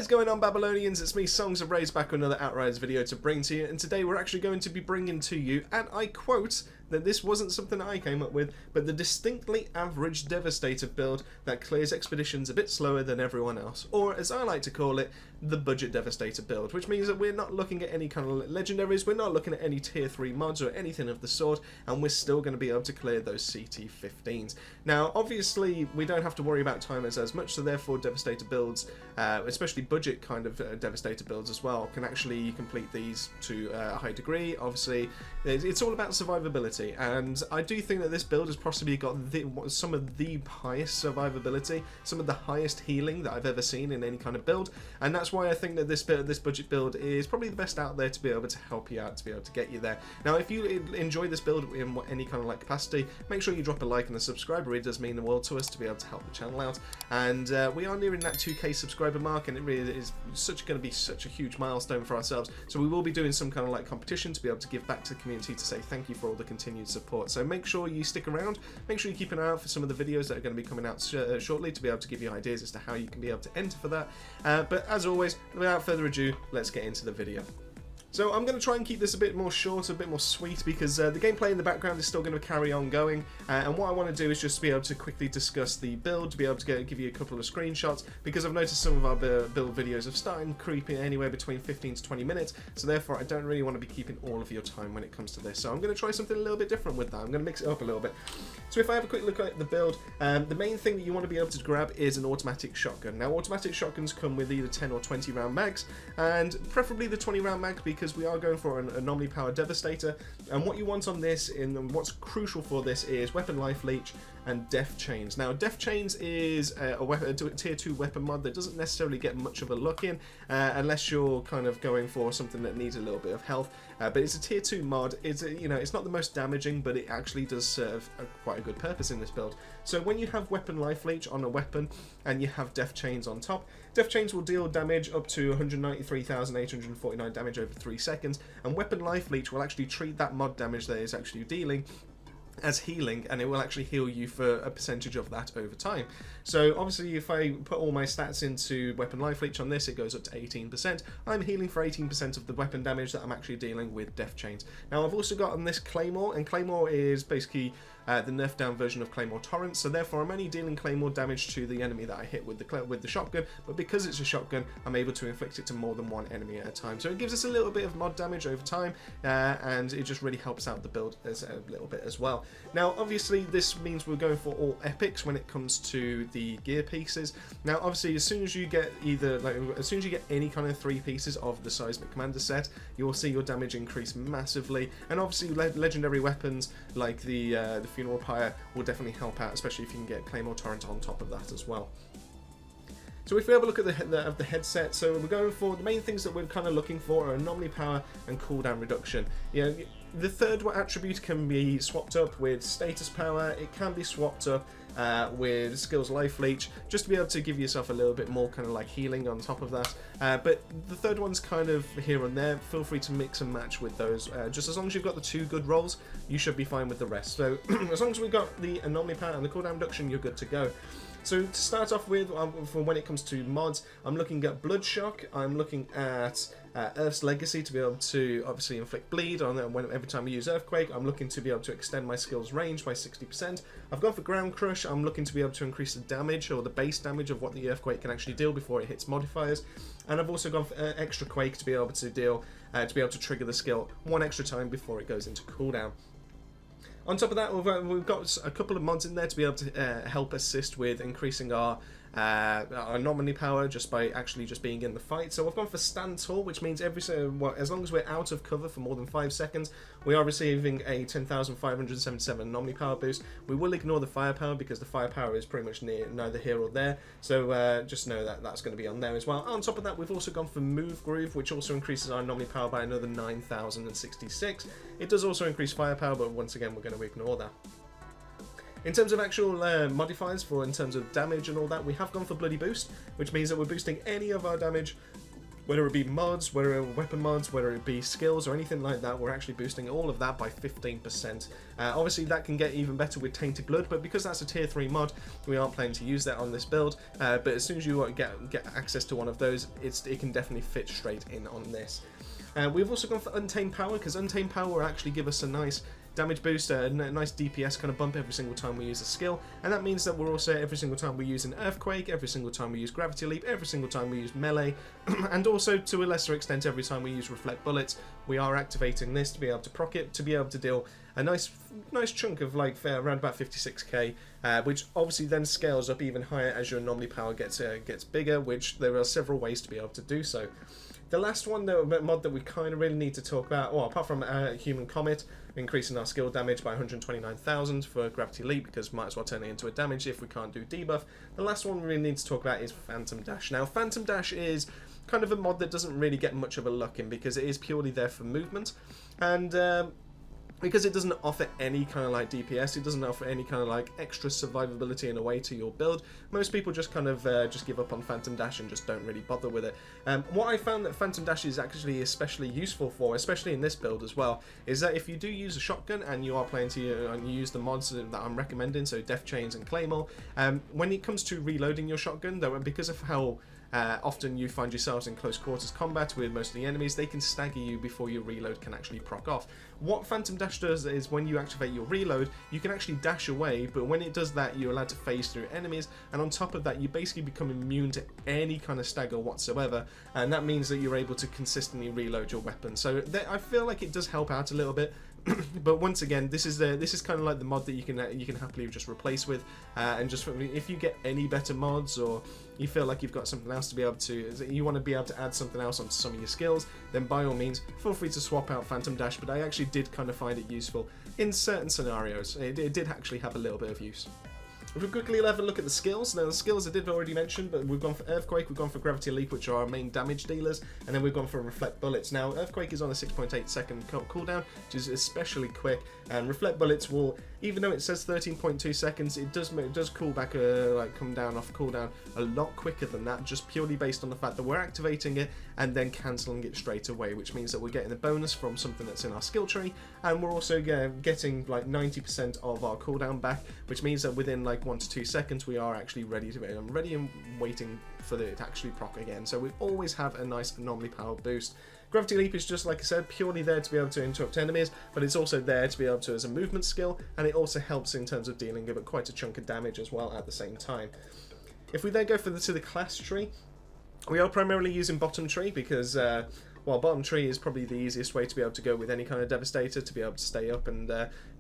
What is going on, Babylonians? It's me, Songs of Rage, back with another Outriders video to bring to you, and today we're actually going to be bringing to you, and I quote, that this wasn't something I came up with, but the distinctly average Devastator build that clears expeditions a bit slower than everyone else, or as I like to call it, the budget Devastator build, which means that we're not looking at any kind of legendaries, we're not looking at any tier 3 mods or anything of the sort, and we're still going to be able to clear those CT15's. Now, obviously, we don't have to worry about timers as much, so therefore Devastator builds, especially budget kind of Devastator builds as well, can actually complete these to a high degree. Obviously, it's all about survivability, and I do think that this build has possibly got some of the highest survivability, some of the highest healing that I've ever seen in any kind of build, and that's why I think that this budget build is probably the best out there to be able to help you out, to be able to get you there. Now, if you enjoy this build in any kind of like capacity, make sure you drop a like and a subscribe. It really does mean the world to us to be able to help the channel out, and we are nearing that 2K subscriber mark, and it really is going to be such a huge milestone for ourselves. So we will be doing some kind of like competition to be able to give back to the community to say thank you for all the continued support. So make sure you stick around, make sure you keep an eye out for some of the videos that are going to be coming out shortly to be able to give you ideas as to how you can be able to enter for that. But as always, without further ado, let's get into the video. So I'm going to try and keep this a bit more short, a bit more sweet, because the gameplay in the background is still going to carry on going, and what I want to do is just be able to quickly discuss the build, to be able to give you a couple of screenshots, because I've noticed some of our build videos have started creeping anywhere between 15 to 20 minutes, so therefore I don't really want to be keeping all of your time when it comes to this. So I'm going to try something a little bit different with that. I'm going to mix it up a little bit. So if I have a quick look at the build, the main thing that you want to be able to grab is an automatic shotgun. Now, automatic shotguns come with either 10 or 20 round mags, and preferably the 20 round mag, because we are going for an anomaly powered Devastator, and what you want on this, and what's crucial for this, is weapon life leech and death chains. Now, death chains is a tier 2 weapon mod that doesn't necessarily get much of a look in unless you're kind of going for something that needs a little bit of health, but it's a tier 2 mod. It's it's not the most damaging, but it actually does serve quite a good purpose in this build. So when you have weapon life leech on a weapon and you have death chains on top, death chains will deal damage up to 193,849 damage over 3 seconds, and weapon life leech will actually treat that mod damage that is actually dealing as healing, and it will actually heal you for a percentage of that over time. So obviously, if I put all my stats into weapon life leech on this, it goes up to 18%. I'm healing for 18% of the weapon damage that I'm actually dealing with death chains. Now, I've also got on this Claymore, and Claymore is basically the nerfed down version of Claymore Torrent, so therefore I'm only dealing Claymore damage to the enemy that I hit with the shotgun, but because it's a shotgun, I'm able to inflict it to more than one enemy at a time. So it gives us a little bit of mod damage over time, and it just really helps out the build a little bit as well. Now, obviously, this means we're going for all epics when it comes to the gear pieces. Now, obviously, as soon as you get any kind of 3 pieces of the Seismic Commander set, you'll see your damage increase massively, and obviously legendary weapons like the Funeral Pyre will definitely help out, especially if you can get Claymore Torrent on top of that as well. So if we have a look at the headset, so we're going for the main things that we're kind of looking for are anomaly power and cooldown reduction. The third attribute can be swapped up with status power. It can be swapped up with skills life leech, just to be able to give yourself a little bit more kind of like healing on top of that. But the third one's kind of here and there. Feel free to mix and match with those. Just as long as you've got the 2 good rolls, you should be fine with the rest. So as long as we've got the anomaly power and the cooldown reduction, you're good to go. So to start off with, for when it comes to mods, I'm looking at Blood Shock, I'm looking at Earth's Legacy to be able to obviously inflict bleed on every time I use Earthquake. I'm looking to be able to extend my skill's range by 60%. I've gone for Ground Crush. I'm looking to be able to increase the damage, or the base damage of what the Earthquake can actually deal before it hits modifiers. And I've also gone for Extra Quake to be able to trigger the skill 1 extra time before it goes into cooldown. On top of that, we've got a couple of mods in there to be able to help assist with increasing our anomaly power just by actually just being in the fight. So I've gone for Stand Tall, which means as long as we're out of cover for more than 5 seconds, we are receiving a 10,577 anomaly power boost. We will ignore the firepower because the firepower is pretty much neither here or there. So just know that that's going to be on there as well. On top of that, we've also gone for Move Groove, which also increases our anomaly power by another 9,066. It does also increase firepower, but once again, we're going to ignore that. In terms of actual modifiers in terms of damage and all that, we have gone for Bloody Boost, which means that we're boosting any of our damage Whether it be mods, whether it be weapon mods, whether it be skills or anything like that, we're actually boosting all of that by 15%. Obviously that can get even better with Tainted Blood, but because that's a tier 3 mod, we aren't planning to use that on this build, but as soon as you get access to one of those, it can definitely fit straight in on this. We've also gone for Untamed Power, because Untamed Power will actually give us a nice damage boost, a nice DPS kind of bump every single time we use a skill, and that means that we're also, every single time we use an Earthquake, every single time we use Gravity Leap, every single time we use Melee, and also to a lesser extent every time we use Reflect Bullets, we are activating this to be able to proc it, to be able to deal a nice chunk of like around about 56k, which obviously then scales up even higher as your anomaly power gets bigger, which there are several ways to be able to do so. The last one, the mod that we kind of really need to talk about, well, apart from Human Comet, increasing our skill damage by 129,000 for Gravity Leap, because might as well turn it into a damage if we can't do debuff. The last one we really need to talk about is Phantom Dash. Now, Phantom Dash is kind of a mod that doesn't really get much of a luck in, because it is purely there for movement, and because it doesn't offer any kind of like DPS, it doesn't offer any kind of like extra survivability in a way to your build. Most people just kind of just give up on Phantom Dash and just don't really bother with it. What I found that Phantom Dash is actually especially useful for, especially in this build as well, is that if you do use a shotgun and you are playing to and you use the mods that I'm recommending, so Death Chains and Claymore, when it comes to reloading your shotgun, though, because of how often you find yourselves in close quarters combat with most of the enemies, they can stagger you before your reload can actually proc off. What Phantom Dash does is when you activate your reload, you can actually dash away, but when it does that, you're allowed to phase through enemies, and on top of that, you basically become immune to any kind of stagger whatsoever, and that means that you're able to consistently reload your weapon. So I feel like it does help out a little bit. But once again, this is kind of like the mod that you can happily just replace with, and just if you get any better mods, or you feel like you've got something else to be able to, you want to be able to add something else onto some of your skills, then by all means feel free to swap out Phantom Dash. But I actually did kind of find it useful in certain scenarios. It did actually have a little bit of use. If we quickly have a look at the skills, now the skills I did already mention, but we've gone for Earthquake, we've gone for Gravity Leap, which are our main damage dealers, and then we've gone for Reflect Bullets. Now, Earthquake is on a 6.8 second cooldown, which is especially quick, and Reflect Bullets will, even though it says 13.2 seconds, it does cool back, come down off cooldown a lot quicker than that, just purely based on the fact that we're activating it and then cancelling it straight away, which means that we're getting a bonus from something that's in our skill tree, and we're also getting like 90% of our cooldown back, which means that within like 1 to 2 seconds we are actually ready and waiting for it to actually proc again. So we always have a nice anomaly power boost. Gravity Leap is, just like I said, purely there to be able to interrupt enemies, but it's also there to be able to as a movement skill, and it also helps in terms of dealing with quite a chunk of damage as well at the same time. If we then go to the class tree, we are primarily using bottom tree because well, bottom tree is probably the easiest way to be able to go with any kind of Devastator, to be able to stay up and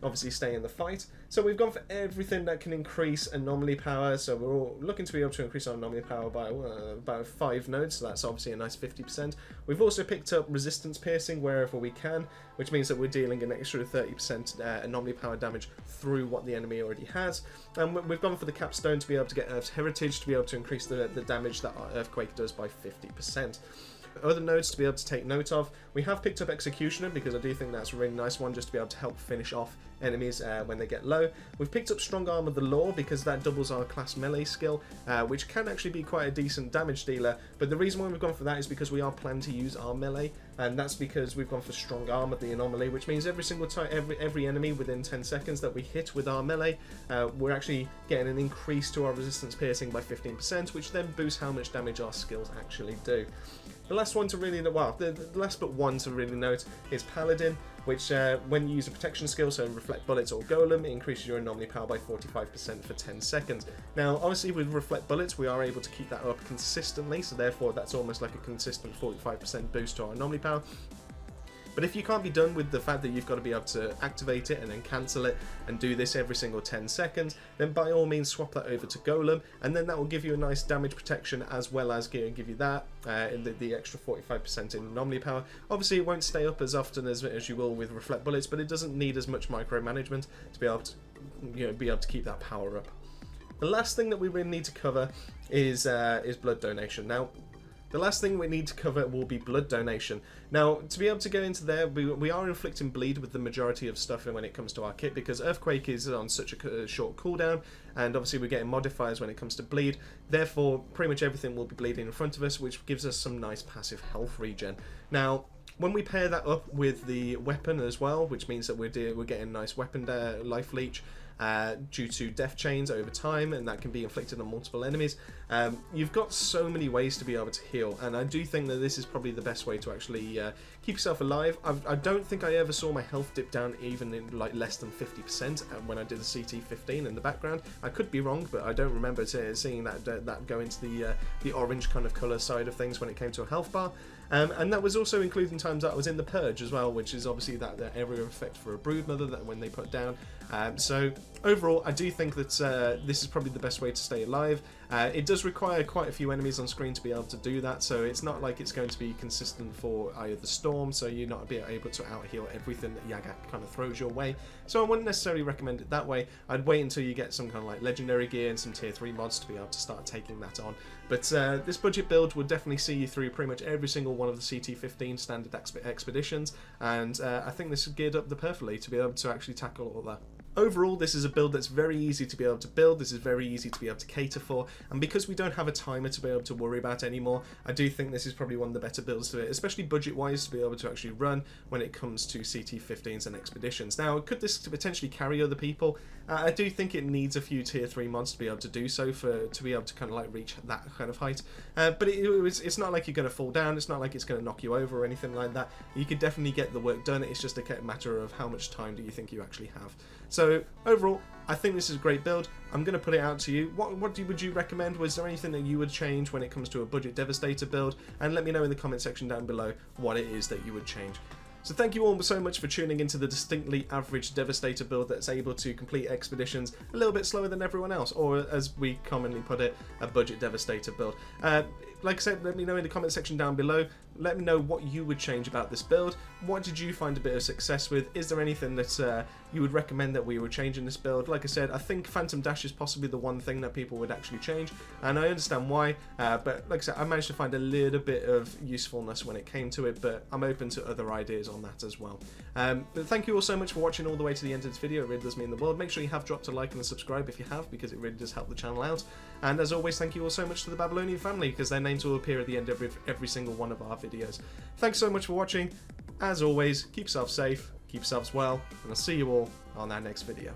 obviously stay in the fight. So we've gone for everything that can increase anomaly power, so we're all looking to be able to increase our anomaly power by about 5 nodes, so that's obviously a nice 50%. We've also picked up resistance piercing wherever we can, which means that we're dealing an extra 30% anomaly power damage through what the enemy already has. And we've gone for the capstone to be able to get Earth's Heritage, to be able to increase the damage that our Earthquake does by 50%. Other nodes to be able to take note of, we have picked up Executioner because I do think that's a really nice one just to be able to help finish off enemies when they get low. We've picked up Strong Arm of the Law because that doubles our class melee skill, which can actually be quite a decent damage dealer, but the reason why we've gone for that is because we are planning to use our melee, and that's because we've gone for Strong Arm of the Anomaly, which means every single time, every enemy within 10 seconds that we hit with our melee, we're actually getting an increase to our resistance piercing by 15%, which then boosts how much damage our skills actually do. The last one to really note, well, the last but one to really note is Paladin, which when you use a protection skill, so Reflect Bullets or Golem, it increases your anomaly power by 45% for 10 seconds. Now, obviously with Reflect Bullets, we are able to keep that up consistently, so therefore that's almost like a consistent 45% boost to our anomaly power. But if you can't be done with the fact that you've got to be able to activate it and then cancel it and do this every single 10 seconds, then by all means swap that over to Golem, and then that will give you a nice damage protection as well as give you that, the extra 45% in anomaly power. Obviously it won't stay up as often as you will with Reflect Bullets, but it doesn't need as much micromanagement to be able to keep that power up. The last thing that we really need to cover is blood donation. Now, The last thing we need to cover will be blood donation. Now, to be able to go into there, we are inflicting bleed with the majority of stuff when it comes to our kit, because Earthquake is on such a short cooldown, and obviously we're getting modifiers when it comes to bleed. Therefore, pretty much everything will be bleeding in front of us, which gives us some nice passive health regen. Now, when we pair that up with the weapon as well, which means that we're getting nice weapon life leech, due to death chains over time, and that can be inflicted on multiple enemies. You've got so many ways to be able to heal, and I do think that this is probably the best way to actually keep yourself alive. I don't think I ever saw my health dip down even in like less than 50% when I did the CT15 in the background. I could be wrong, but I don't remember seeing that go into the orange kind of colour side of things when it came to a health bar. And that was also including times that I was in the Purge as well, which is obviously that area of effect for a Broodmother that when they put down. So overall, I do think that this is probably the best way to stay alive. It does require quite a few enemies on screen to be able to do that, so it's not like it's going to be consistent for either Storm, so you're not able to out-heal everything that Yaga kind of throws your way. So I wouldn't necessarily recommend it that way. I'd wait until you get some kind of like legendary gear and some tier 3 mods to be able to start taking that on. But this budget build will definitely see you through pretty much every single one of the CT15 standard expeditions, and I think this is geared up perfectly to be able to actually tackle all that. Overall, this is a build that's very easy to be able to build, this is very easy to be able to cater for, and because we don't have a timer to be able to worry about anymore, I do think this is probably one of the better builds to it, especially budget-wise, to be able to actually run when it comes to CT15s and expeditions. Now, could this potentially carry other people? I do think it needs a few tier 3 mods to be able to do so, to be able to kind of like reach that kind of height. But it's not like you're going to fall down, it's not like it's going to knock you over or anything like that. You could definitely get the work done, it's just a matter of how much time do you think you actually have. So overall, I think this is a great build. I'm going to put it out to you. What would you recommend? Was there anything that you would change when it comes to a budget Devastator build? And let me know in the comment section down below what it is that you would change. So thank you all so much for tuning into the distinctly average Devastator build that's able to complete expeditions a little bit slower than everyone else, or as we commonly put it, a budget Devastator build. Like I said, let me know in the comment section down below. Let me know what you would change about this build. What did you find a bit of success with? Is there anything that you would recommend that we would change in this build? Like I said, I think Phantom Dash is possibly the one thing that people would actually change, and I understand why, but like I said, I managed to find a little bit of usefulness when it came to it, but I'm open to other ideas on that as well. But thank you all so much for watching all the way to the end of this video. It really does mean the world. Make sure you have dropped a like and a subscribe if you have, because it really does help the channel out. And as always, thank you all so much to the Babylonian family, because their names will appear at the end of every single one of our videos. Thanks so much for watching. As always, keep yourself safe, keep yourselves well, and I'll see you all on our next video.